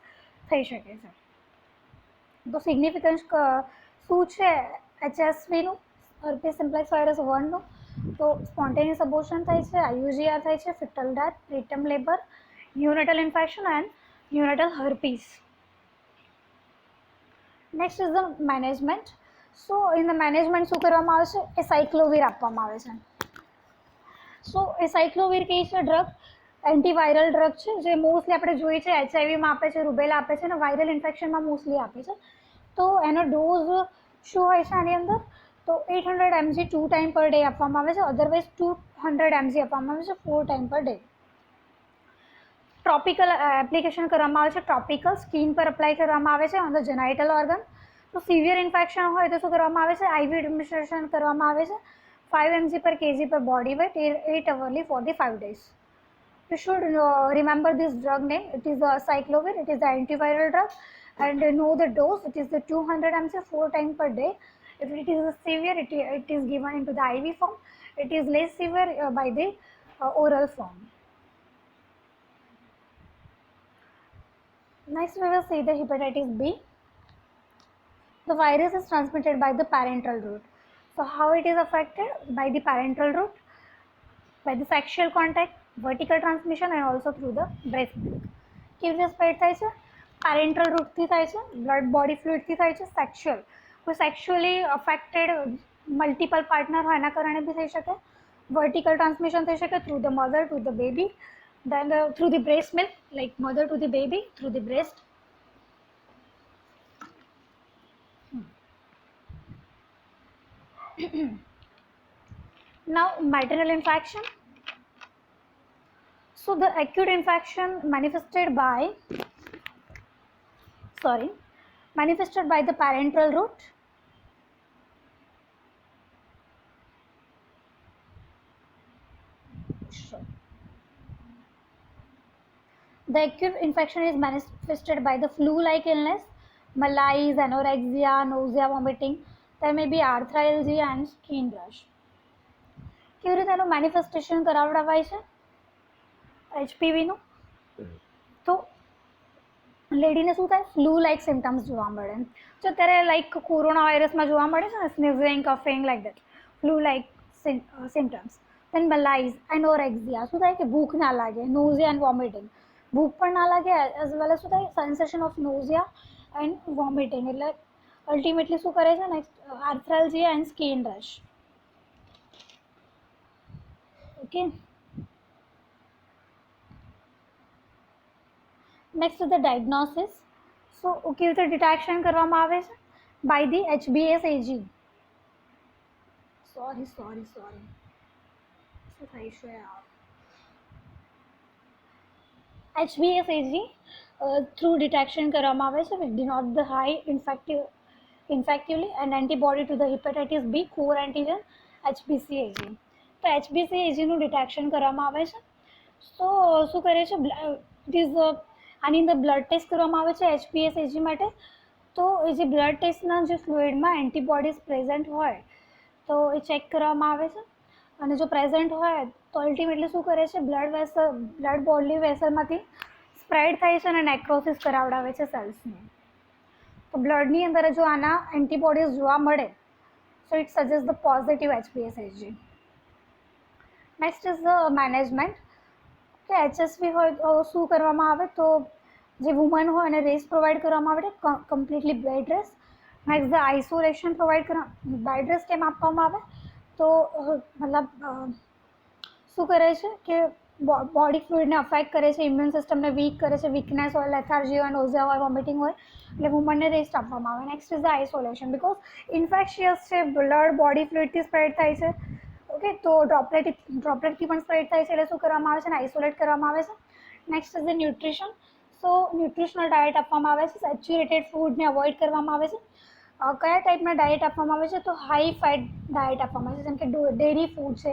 થઈ શકે છે. તો સિગ્નિફિકન્સ શું છે HSV-નું, હર્પીસ સિમ્પ્લેક્સ વાયરસ 1નું? તો સ્પોન્ટેનિયસ અબોર્શન થાય છે, IUGR થાય છે, fetal death, preterm labour, neonatal infection and neonatal herpes. Next is the management. So in the management શું કરવામાં આવે છે, એ સાયક્લોવીર આપવામાં આવે છે. સો એ સાયક્લોવીર કઈ છે ડ્રગ, એન્ટીવાયરલ ડ્રગ છે જે મોસ્ટલી આપણે જોઈએ છે HIV-માં આપે છે, રૂબેલા આપે છે અને વાયરલ ઇન્ફેક્શનમાં મોસ્ટલી આપે છે. તો એનો ડોઝ શું હોય છે આની અંદર, તો 800 mg 2 ટાઈમ પર ડે આપવામાં આવે છે, અધરવાઇઝ 200 mg આપવામાં આવે છે 4 time per day. Tropical application કરવામાં આવે છે, ટ્રોપિકલ સ્કિન પર અપ્લાય કરવામાં આવે છે ઓન ધ જેનાઇટલ ઓર્ગન. તો સિવિયર ઇન્ફેક્શન હોય તો શું કરવામાં આવે છે, IV એડમિનિસ્ટ્રેશન કરવામાં આવે છે 5 mg per kg per body weight 8 hourly for the 5 days. You should remember this drug name. It is the cyclovir. It is the antiviral drug, and know the dose. It is the 200 mg 4 times per day. If it is severe, it is given into the IV form. It is less severe by the oral form. Next, we will see the hepatitis B. The virus is transmitted by the parental route. So, how it is affected? By the parental route, by the sexual contact, vertical transmission and also through the breast milk. કેવી રીતે spread થાય છે, parental રૂટથી થાય છે, blood body ફ્લુઇડથી થાય છે, sexual કોઈ sexually affected multiple partner હોય એના કારણે બી થઈ શકે, વર્ટિકલ ટ્રાન્સમિશન થઈ શકે through the mother to the baby, then through the breast milk, like mother to the baby through the breast. Now maternal infection. So the acute infection manifested by the parental route. Sure. The acute infection is manifested by the flu-like illness, malaise, anorexia, nausea, vomiting. There may be arthralgia and skin rash. કેવી રીતે એનું manifestation કરાવડાવાય છે HPV-નું? તો લેડીને શું થાય, flu like symptoms જોવા મળે. તો અત્યારે લાઈક કોરોના વાયરસમાં જોવા મળે છે ને, sneezing, coughing like that, flu like symptoms. Then malaise, anorexia, શું થાય કે ભૂખ ના લાગે, નોઝિયા એન્ડ વોમિટિંગ, ભૂખ પણ ના લાગે, એઝ વેલ એઝ શું થાય, sensation of nausea and vomiting. એટલે અલ્ટિમેટલી શું કરે છે, next arthralgia and skin rash. Okay. Next the diagnosis. So કેવી રીતે ડિટેક્શન કરવામાં આવે છે, બાય ધી HbSAg. સોરી શું થાય છે યાર. HbSAg થ્રુ ડિટેક્શન કરવામાં આવે છે with denote the high infectively and antibody to the hepatitis B core antigen HbCAg. તો HbCAgનું ડિટેક્શન કરવામાં આવે છે. તો શું કરે છે, આની અંદર બ્લડ ટેસ્ટ કરવામાં આવે છે HbSAg માટે. તો એ જે બ્લડ ટેસ્ટના જે ફ્લુઇડમાં એન્ટીબોડીઝ પ્રેઝન્ટ હોય તો એ ચેક કરવામાં આવે છે, અને જો પ્રેઝન્ટ હોય તો અલ્ટિમેટલી શું કરે છે, બ્લડ બોડી વેસલમાંથી સ્પ્રેડ થાય છે અને નેક્રોસિસ કરાવડાવે છે સેલ્સને. તો બ્લડની અંદર જો આના એન્ટીબોડીઝ જોવા મળે so it suggest the positive HbSAg. Next is the management. કે HSV હોય તો શું કરવામાં આવે, તો જે વુમન હોય એને રેસ્ટ પ્રોવાઈડ કરવામાં આવે, completely bed rest. Next the isolation provide bed rest કેમ આપવામાં આવે, તો મતલબ શું કરે છે કે બોડી ફ્લુઇડને અફેક્ટ કરે છે, ઇમ્યુન સિસ્ટમને વીક કરે છે, વીકનેસ હોય, લેથાર્જી હોય, નોઝિયા હોય, વોમિટિંગ હોય, એટલે વુમનને રેસ્ટ આપવામાં આવે. Next is the isolation. Because infectious છે, બ્લડ બોડી ફ્લુઇડથી સ્પ્રેડ થાય છે. ઓકે, તો ડ્રોપલેટથી પણ સ્પ્રેડ થાય છે, એટલે શું કરવામાં આવે છે, આઇસોલેટ કરવામાં આવે છે. Next is the nutrition. So nutritional diet આપવામાં આવે છે, સેચ્યુરેટેડ ફૂડને અવોઇડ કરવામાં આવે છે, કયા ટાઈપના ડાયટ આપવામાં આવે છે? તો હાઈ ફેટ ડાયટ આપવામાં આવે છે, જેમ કે ડેરી ફૂડ છે,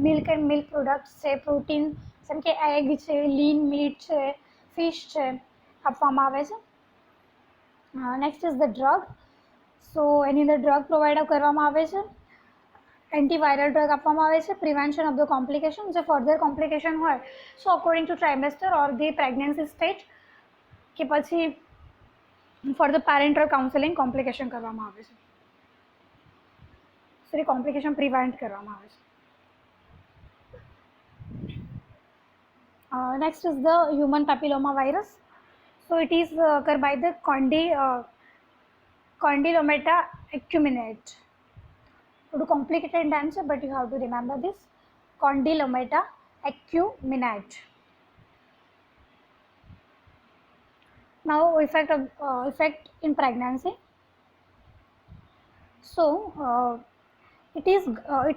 મિલ્ક એન્ડ મિલ્ક પ્રોડક્ટ્સ છે, પ્રોટીન જેમ કે એગ છે, લીન મીટ છે, ફિશ છે, આપવામાં આવે છે. Next is the drug. So એની અંદર ડ્રગ પ્રોવાઈડ કરવામાં આવે છે. એન્ટીવાયરલ ડ્રગ આપવામાં આવે છે, પ્રિવેન્શન ઓફ ધ કોમ્પ્લિકેશન, જે ફર્ધર કોમ્પ્લિકેશન હોય so according to trimester or the pregnancy stage કે પછી for the parental counselling complication કરવામાં આવે છે, સોરી કોમ્પ્લિકેશન પ્રિવેન્ટ કરવામાં આવે છે. Next is the human papilloma virus. So it is occurred by the Condylomata acuminate. થોડું complicated name છે, but you have to remember this. Condylomata acuminate. Now effect in pregnancy. So it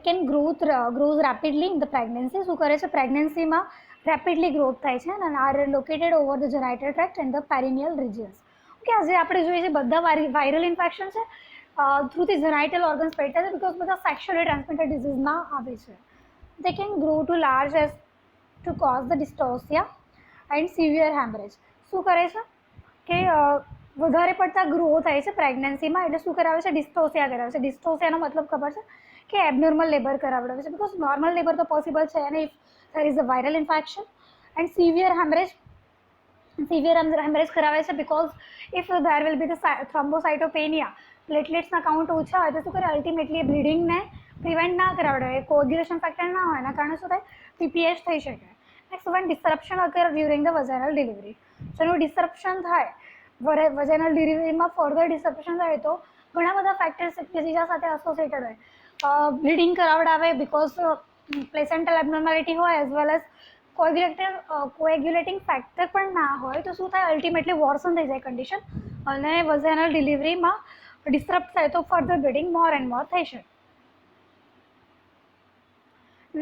can grows rapidly in the pregnancy. શું કરે છે? પ્રેગ્નન્સીમાં rapidly growth થાય છે અને are located over the genital tract and the perineal regions. Okay, આજે આપણે જોઈએ છે બધા વાયરલ ઇન્ફેક્શન છે થ્રુ ધી જેનાઇટલ ઓર્ગન્સ પેટા છે, બિકોઝ બધા સેક્સ્યુઅલી ટ્રાન્સમિટેડ ડિઝીઝમાં આવે છે. They can grow too large as to cause the dystocia and severe haemorrhage. શું કરે છે કે વધારે પડતા ગ્રો થાય છે પ્રેગ્નન્સીમાં, એટલે શું કરાવે છે? ડિસ્ટોસિયા કરાવે છે. ડિસ્ટોસિયાનો મતલબ ખબર છે કે એબનોર્મલ લેબર કરાવડાવે છે, બિકોઝ નોર્મલ લેબર તો પોસિબલ છે અને if there is a viral infection. And severe hemorrhage કરાવે છે because if there will be the thrombocytopenia, પ્લેટલેટ્સના કાઉન્ટ ઓછા હોય તો શું કરે? અલ્ટિમેટલી બ્લીડિંગને પ્રિવેન્ટ ના કરાવડાવે, કોગ્યુલેશન ફેક્ટર ના હોય, એના કારણે શું થાય? PPH થઈ શકે. Next one disruption occur during the vaginal delivery. જેનું ડિસરપ્શન થાય વજાઇનલ ડિલિવરીમાં, ફર્ધર ડિસરપ્શન થાય તો ઘણા બધા ફેક્ટર્સ બીજા સાથે એસોસિએટેડ હોય. બ્લીડિંગ કરાવડાવે બિકોઝ પ્લેસેન્ટલ એબનોર્માલિટી હોય, as well as coagulating factor પણ ના હોય તો શું થાય? અલ્ટિમેટલી વોર્સન થઈ જાય કન્ડિશન અને વજાઇનલ ડિલિવરીમાં ડિસ્ટર્બ થાય તો further bleeding more and more થઈ શકે.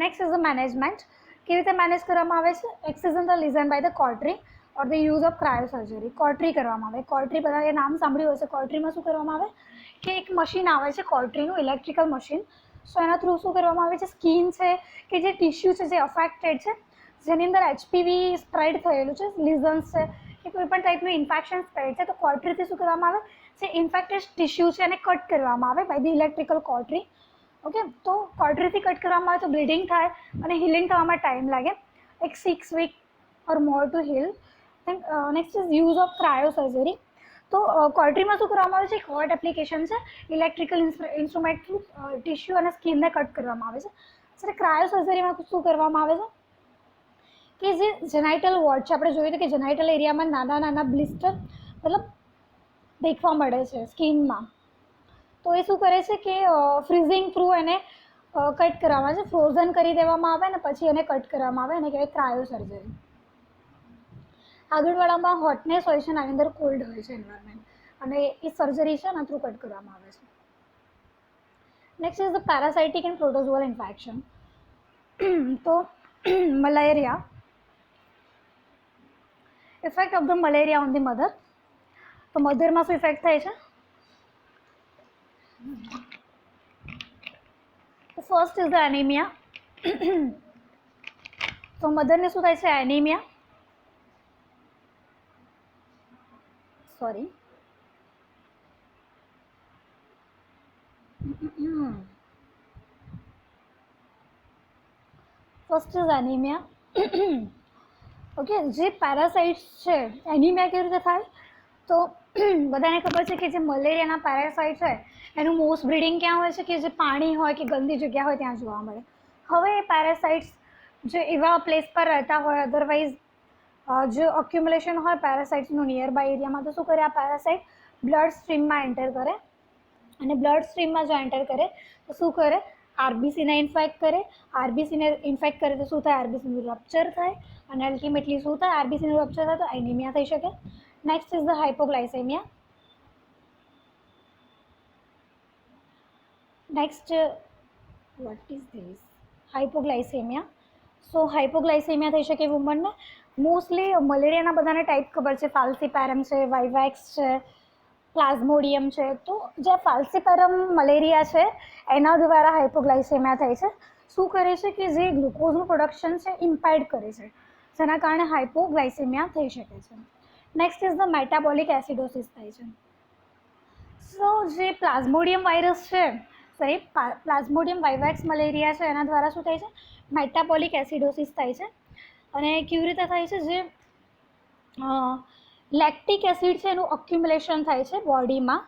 Next is the management. કેવી રીતે મેનેજ કરવામાં આવે છે? Excision the lesion by the cautery or the use of cryosurgery. Cautery કરવામાં આવે. કોર્ટરી બધાએ નામ સાંભળ્યું હશે. કોર્ટરીમાં શું કરવામાં આવે કે એક મશીન આવે છે કોર્ટરીનું, ઇલેક્ટ્રિકલ મશીન. સો એના થ્રુ શું કરવામાં આવે છે? સ્કિન છે કે જે ટિશ્યુ છે જે અફેક્ટેડ છે, જેની અંદર HPV સ્પ્રેડ થયેલું છે, લીઝન્સ છે કે કોઈ પણ ટાઈપનું ઇન્ફેક્શન સ્પ્રેડ છે, તો કોર્ટરીથી શું કરવામાં આવે? જે ઇન્ફેક્ટેડ ટિશ્યુ છે એને કટ કરવામાં આવે બાય ધ ઇલેક્ટ્રિકલ કોર્ટરી. ઓકે, તો કોર્ટરીથી કટ કરવામાં આવે તો બ્લીડિંગ થાય અને હિલિંગ થવામાં ટાઈમ લાગે, એક 6 week or more to heal. Next is use of cryosurgery. તો કોર્ટરીમાં શું કરવામાં આવે છે? એક હોટ એપ્લિકેશન છે, ઇલેક્ટ્રિકલ ઇન્સ્ટ્રુમેન્ટ થ્રુ ટિશ્યુ અને સ્કિનને કટ કરવામાં આવે છે. જ્યારે ક્રાયોસર્જરીમાં શું કરવામાં આવે છે કે જે જેનાઇટલ વોર્ડ છે, આપણે જોયું કે જેનાઇટલ એરિયામાં નાના નાના બ્લિસ્ટર મતલબ દેખવા મળે છે સ્કિનમાં, તો એ શું કરે છે કે ફ્રીઝિંગ થ્રુ એને કટ કરવામાં આવે છે, ફ્રોઝન કરી દેવામાં આવે ને પછી એને કટ કરવામાં આવે, એને કહેવાય ક્રાયોસર્જરી. આગળવાળામાં હોટનેસ હોય છે અને આની અંદર કોલ્ડ હોય છે એન્વાયરમેન્ટ, અને એ સર્જરી છે એના થ્રુ કટ કરવામાં આવે છે. Next is the parasitic and protozoal infection. તો malaria, effect of the malaria on the mother. તો મધરમાં શું ઇફેક્ટ થાય છે? First is the anaemia. તો મધરને શું થાય છે? Anaemia. Sorry, first is anaemia. Okay, જે પેરાસાઇટ્સ છે, એનિમિયા કેવી રીતે થાય? તો બધાને ખબર છે કે જે મલેરિયાના પેરાસાઇટ્સ હોય એનું મોસ્ટ બ્રીડિંગ ક્યાં હોય છે કે જે પાણી હોય કે ગંદી જગ્યા હોય ત્યાં જોવા મળે. હવે એ પેરાસાઇટ્સ જે એવા પ્લેસ પર રહેતા હોય, અધરવાઇઝ જો અક્યુમ્યુલેશન હોય પેરાસાઇટ્સનું નિયર બાય એરિયામાં, તો શું કરે? આ પેરાસાઇટ બ્લડ સ્ટ્રીમમાં એન્ટર કરે, અને બ્લડ સ્ટ્રીમમાં જો એન્ટર કરે તો શું કરે? આરબીસીને ઇન્ફેક્ટ કરે. આરબીસીને ઇન્ફેક્ટ કરે તો શું થાય? આરબીસીનું રપ્ચર થાય, અને અલ્ટિમેટલી શું થાય? આરબીસીનું રપ્ચર થાય તો એનિમિયા થઈ શકે. Next is the hypoglycaemia. Next what is this? Hypoglycaemia. So hypoglycaemia થઈ શકે વુમનને. મોસ્ટલી મલેરિયાના બધાને ટાઈપ ખબર છે, ફાલ્સીપેરમ છે, વાઇવેક્સ છે, પ્લાઝ્મોડિયમ છે. તો જે ફાલ્સીપેરમ મલેરિયા છે એના દ્વારા હાઇપોગ્લાઇસેમિયા થાય છે. શું કરે છે કે જે ગ્લુકોઝનું પ્રોડક્શન છે ઇમ્પેડ કરે છે, જેના કારણે હાઇપોગ્લાઇસેમિયા થઈ શકે છે. Next is the metabolic acidosis થાય છે. સો જે પ્લાઝ્મોડિયમ વાયરસ છે, સોરી પ્લાઝ્મોડિયમ વાઇવેક્સ મલેરિયા છે, એના દ્વારા શું થાય છે, મેટાબોલિક એસિડોસિસ થાય છે. અને કેવી રીતે થાય છે, જે લેક્ટિક એસિડ છે એનું અક્યુમ્યુલેશન થાય છે બોડીમાં,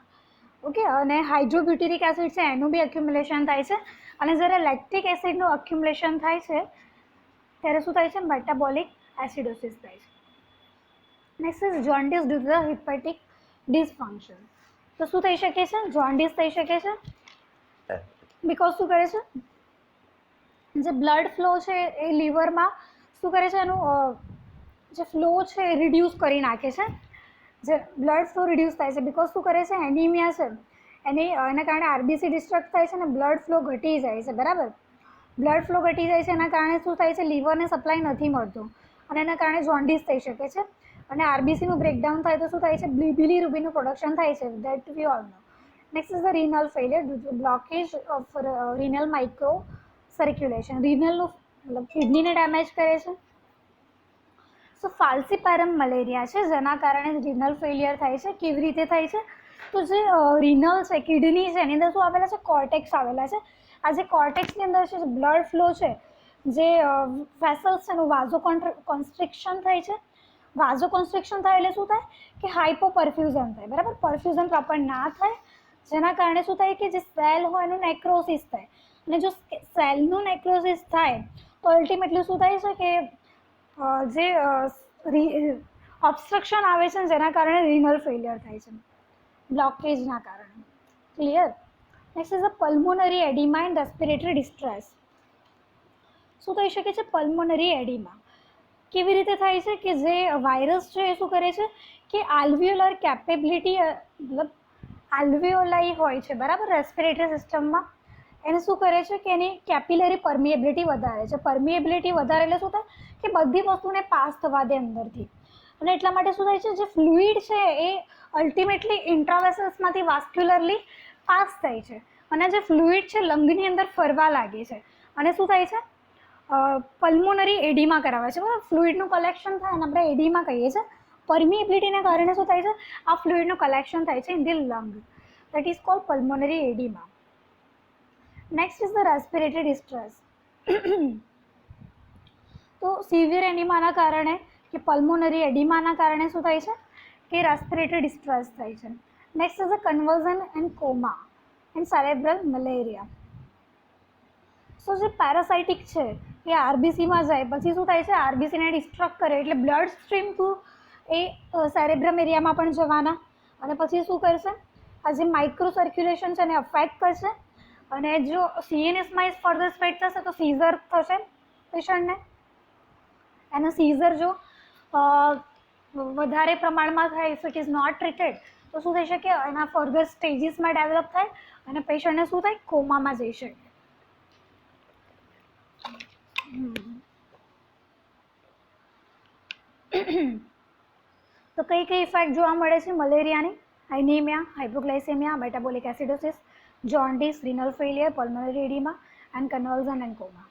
ઓકે, અને હાઇડ્રોબ્યુટેરિક એસિડ છે એનું બી અક્યુમ્યુલેશન થાય છે. અને જ્યારે લેક્ટિક એસિડનું અક્યુમ્યુલેશન થાય છે ત્યારે શું થાય છે, મેટાબોલિક એસિડોસિસ થાય છે. Next is jaundice due to the hepatic dysfunction. તો શું થઈ શકે છે, જોન્ડિસ થઈ શકે છે બિકોઝ શું કરે છે, જે બ્લડ ફ્લો છે એ લીવરમાં શું કરે છે, એનું જે ફ્લો છે એ રિડ્યુસ કરી નાખે છે. જે બ્લડ ફ્લો રિડ્યુસ થાય છે બિકોઝ શું કરે છે, એનિમિયા છે એના કારણે આરબીસી ડિસ્ટ્રક્ટ થાય છે અને બ્લડ ફ્લો ઘટી જાય છે, બરાબર. બ્લડ ફ્લો ઘટી જાય છે એના કારણે શું થાય છે, લીવરને સપ્લાય નથી મળતું અને એના કારણે જોન્ડિસ થઈ શકે છે. અને આરબીસીનું બ્રેકડાઉન થાય તો શું થાય છે, બિલિરુબિનનું પ્રોડક્શન થાય છે, that we all know. Next is the renal failure due to blockage of renal micro circulation. રીનલનું મતલબ કિડનીને ડેમેજ કરે છે. સો ફાલ્સીપેરમ મલેરિયા છે જેના કારણે રીનલ ફેલિયર થાય છે. કેવી રીતે થાય છે, તો જે રીનલ છે, કિડની છે, એની અંદર શું આવેલા છે, કોર્ટેક્સ આવેલા છે. આ જે કોર્ટેક્સની અંદર છે બ્લડ ફ્લો છે, જે વેસલ્સ છે એનું વાઝો કોન્સ્ટ્રિક્શન થાય છે. વાઝો કોન્સ્ટ્રિક્શન થાય એટલે શું થાય કે હાઇપો પરફ્યુઝન થાય, બરાબર. પરફ્યુઝન પ્રોપર ના થાય જેના કારણે શું થાય કે જે સેલ હોય એનું નેક્રોસિસ થાય. અને જો સેલનું નેક્રોસિસ થાય તો અલ્ટિમેટલી શું થાય છે કે જે ઓબ્સ્ટ્રક્શન આવે છે જેના કારણે રીનલ ફેલિયર થાય છે, બ્લોકેજના કારણે. Clear. Next is the pulmonary oedema and respiratory distress. શું થઈ શકે છે, પલ્મોનરી એડિમા કેવી રીતે થાય છે કે જે વાયરસ છે એ શું કરે છે કે આલ્વિયોલર કેપેબિલિટી, મતલબ આલ્વિયોલાઈ હોય છે, બરાબર, રેસ્પિરેટરી સિસ્ટમમાં. એને શું કરે છે કે એની કેપિલરી પરમિએબિલિટી વધારે છે. પરમિએબિલિટી વધારે એટલે શું થાય કે બધી વસ્તુને પાસ થવા દે અંદરથી. અને એટલા માટે શું થાય છે, જે ફ્લુઇડ છે એ અલ્ટિમેટલી ઇન્ટ્રાવેસલ્સમાંથી વાસ્ક્યુલરલી પાસ થાય છે અને જે ફ્લુઇડ છે લંગની અંદર ફરવા લાગે છે અને શું થાય છે, પલ્મોનરી એડિમા કરાવે છે, બરાબર. ફ્લુઇડનું કલેક્શન થાય અને આપણે એડિમા કહીએ છીએ. પરમિએબિલિટીના કારણે શું થાય છે, આ ફ્લુઇડનું કલેક્શન થાય છે in the lung, that is called pulmonary oedema. Next is the respiratory distress. તો સિવિયર એનિમાના કારણે કે પલ્મોનરી એડિમાના કારણે શું થાય છે કે રેસ્પિરેટરી ડિસ્ટ્રેસ થાય છે. Next is the conversion and coma and cerebral malaria. So જે પેરાસાઇટિક છે એ આરબીસીમાં જાય પછી શું થાય છે, આરબીસીને ડિસ્ટ્રક્ટ કરે એટલે બ્લડ સ્ટ્રીમ થ્રુ એ સેરેબ્રમ એરિયામાં પણ જવાના અને પછી શું કરશે, આ જે માઇક્રો સર્ક્યુલેશન છે એને અફેક્ટ કરશે. અને જો સીએનએસમાં ફર્ધર સ્પ્રેડ થશે તો સીઝર થશે પેશન્ટને. એનો સીઝર જો વધારે પ્રમાણમાં થાય, if it is not treated તો શું થઈ શકે, એના ફર્ધર સ્ટેજીસમાં ડેવલપ થાય અને પેશન્ટને શું થાય, કોમામાં જઈ શકે. તો કઈ કઈ ઇફેક્ટ જોવા મળે છે મલેરિયાની? Anaemia, hypoglycaemia, metabolic acidosis, jaundice, renal failure, pulmonary edema, and convulsion and coma.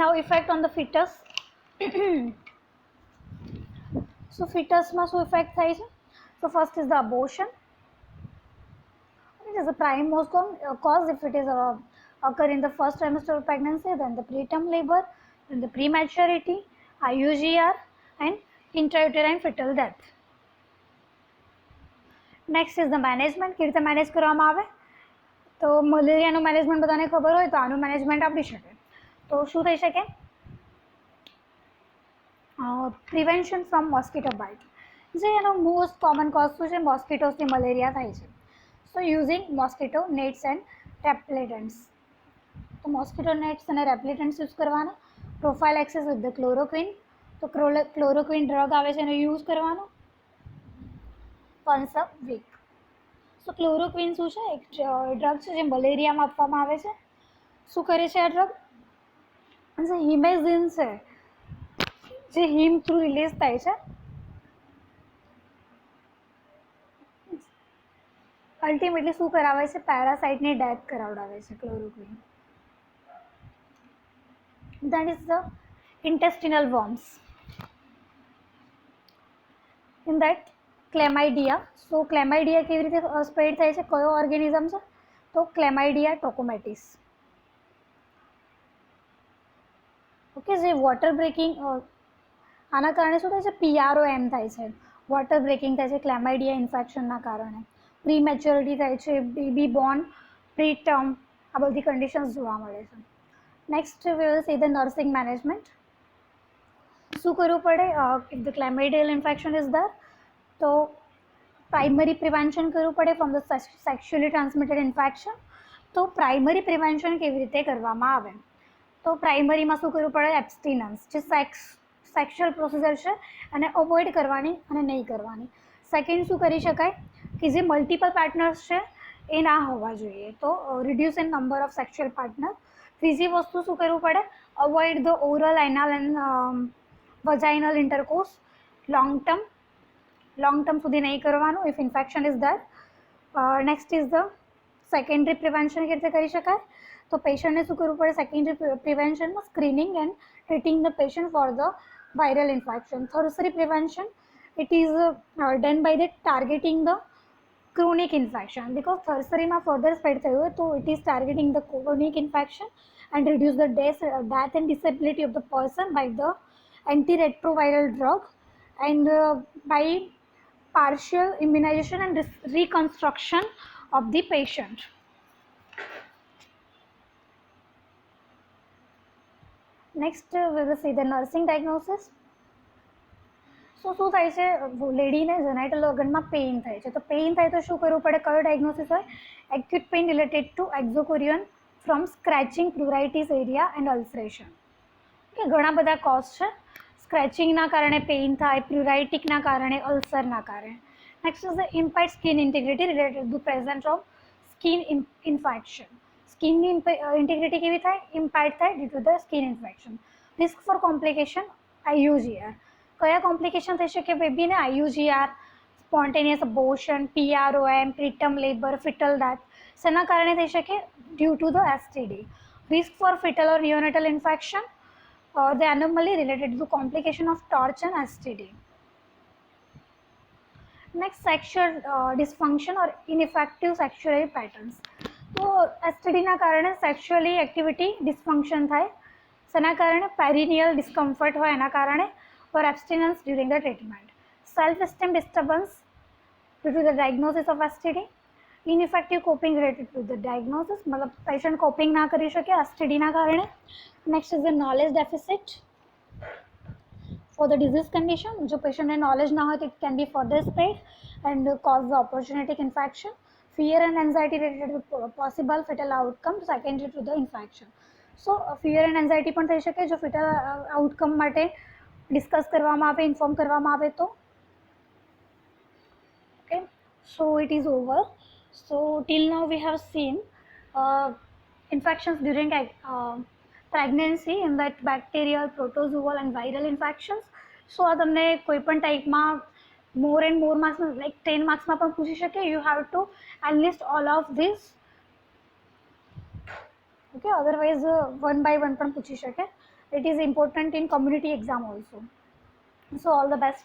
Now effect on the fetus. So fetus માં શું effect થાય છે? So first is the abortion. It is the prime most cause if it is occur in the first trimester of pregnancy, then the preterm labor, then the prematurity, IUGR, and intrauterine fetal death. Next is the management. કેવી રીતે manage કરવામાં આવે? તો મલેરિયાનું management બધાને ખબર હોય તો આનું મેનેજમેન્ટ આપી શકે. તો શું થઈ શકે? Prevention from mosquito bite. જે એનો મોસ્ટ કોમન કોઝ શું છે, મોસ્કીટોસથી મલેરિયા થાય છે. સો યુઝિંગ મોસ્કીટો નેટ્સ એન્ડ રેપ્લિટન્ટ્સ. તો મોસ્કીટો નેટ્સ અને રેપ્લિટન્ટ્સ યુઝ કરવાના. પ્રોફાઇલેક્સિસ વિથ ધ ક્લોરોક્વિન. તો ક્લોરોક્વિન ડ્રગ આવે છે એનો યુઝ કરવાનો once a week. So chloroquine શું છે, એક ડ્રગ છે જે મલેરિયામાં આપવામાં આવે છે. શું કરે છે આ ડ્રગ? જે હિમેઝિન છે, જે હિમ થ્રુ રિલીઝ થાય છે, અલ્ટિમેટલી શું કરાવે છે, પેરાસાઇટની ડેથ કરાવડાવે છે chloroquine. That is the intestinal worms. In that chlamydia. So chlamydia કેવી રીતે સ્પ્રેડ થાય છે, કયો ઓર્ગેનિઝમ છે, તો ક્લેમાઇડિયા ટોકોમેટિસ. ઓકે, જે વોટર બ્રેકિંગ, આના કારણે શું થાય છે, PROM થાય છે, વોટર બ્રેકિંગ થાય છે ક્લેમાઇડિયા ઇન્ફેક્શનના કારણે. પ્રી મેચ્યોરિટી થાય છે, બેબી બોર્ન પ્રી ટર્મ, આ બધી કન્ડિશન્સ જોવા મળે છે. Next we will see the nursing management. શું કરવું પડે ઇફ ધ ક્લેમાઇડિયલ ઇન્ફેક્શન ઇઝ ધર, તો પ્રાઇમરી પ્રિવેન્શન કરવું પડે from the sexually transmitted infection. તો પ્રાઇમરી પ્રિવેન્શન કેવી રીતે કરવામાં આવે, તો પ્રાઇમરીમાં શું કરવું પડે, એબ્સ્ટિનન્સ, જે સેક્સ્યુઅલ પ્રોસિજર છે અને અવોઇડ કરવાની અને નહીં કરવાની. સેકન્ડ શું કરી શકાય કે જે મલ્ટિપલ પાર્ટનર્સ છે એ ના હોવા જોઈએ, તો reduce in number of sexual partner. ત્રીજી વસ્તુ શું કરવું પડે, avoid the oral, anal and vaginal intercourse long term સુધી નહીં કરવાનું if infection is there. Next is the secondary prevention કેવી રીતે કરી શકાય, તો પેશન્ટને શું કરવું પડે, સેકન્ડરી પ્રિવેન્શનમાં screening and treating the patient for the viral infection. Tertiary prevention, it is done by the targeting the chronic infection, because tertiary માં further spread થયું હોય તો it is targeting the chronic infection and reduce the death and disability of the person by the antiretroviral drug and by partial immunization and reconstruction of the patient. Next we will see the nursing diagnosis. શું થાય છે, લેડીને જેનાઇટલ ઓર્ગનમાં pain થાય છે, તો pain થાય તો શું કરવું પડે, કયો ડાયગ્નોસિસ હોય, acute pain related to excoriation from scratching, pruritus area and ulceration. કે ઘણા બધા કોઝ છે, સ્ક્રેચિંગના કારણે પેઇન થાય, પ્લુરાઇટિકના કારણે, અલ્સરના કારણે. Next is the impact skin integrity related to present of skin infection. સ્કિનની ઇન્ટિગ્રિટી કેવી થાય, ઇમ્પેક્ટ થાય due to the skin infection. Risk for complication, IUGR. કયા કોમ્પ્લિકેશન થઈ શકે બેબીને, IUGR, spontaneous abortion, PROM, preterm labour, foetal death. શેના કારણે થઈ શકે, due to the STD. Risk for foetal or neonatal infection or the anomaly related to complication of TORCH and STD. Next, sexual dysfunction or ineffective sexual patterns. તો STDના કારણે sexually activity ડિસ્ફંક્શન થાય, શેના કારણે, પેરિનિયલ discomfort હોય એના કારણે, or abstinence during the treatment. Self-esteem disturbance due to the diagnosis of STD. Ineffective coping related to the diagnosis, मतलब patient coping ના કરી શકે STD ના કારણે. Next is the knowledge deficit for the disease condition. જો પેશન્ટને knowledge ના હોય તો it can be further spread and cause the opportunistic infection. Fear and anxiety related to possible fatal outcome secondary to the infection. So fear and anxiety પણ થઈ શકે જો fatal outcome માટે ડિસ્કસ કરવામાં આવે, ઇન્ફોર્મ કરવામાં આવે તો. Okay, so it is over. So till now we have seen infections during pregnancy, in that bacterial, protozoal and viral infections. So આ તમને કોઈ પણ ટાઈપમાં more and more marks, like 10 marksમાં પણ પૂછી શકે. You have to enlist all of this. Okay, otherwise one by one પણ પૂછી શકે. It is important in community exam also. So all the best.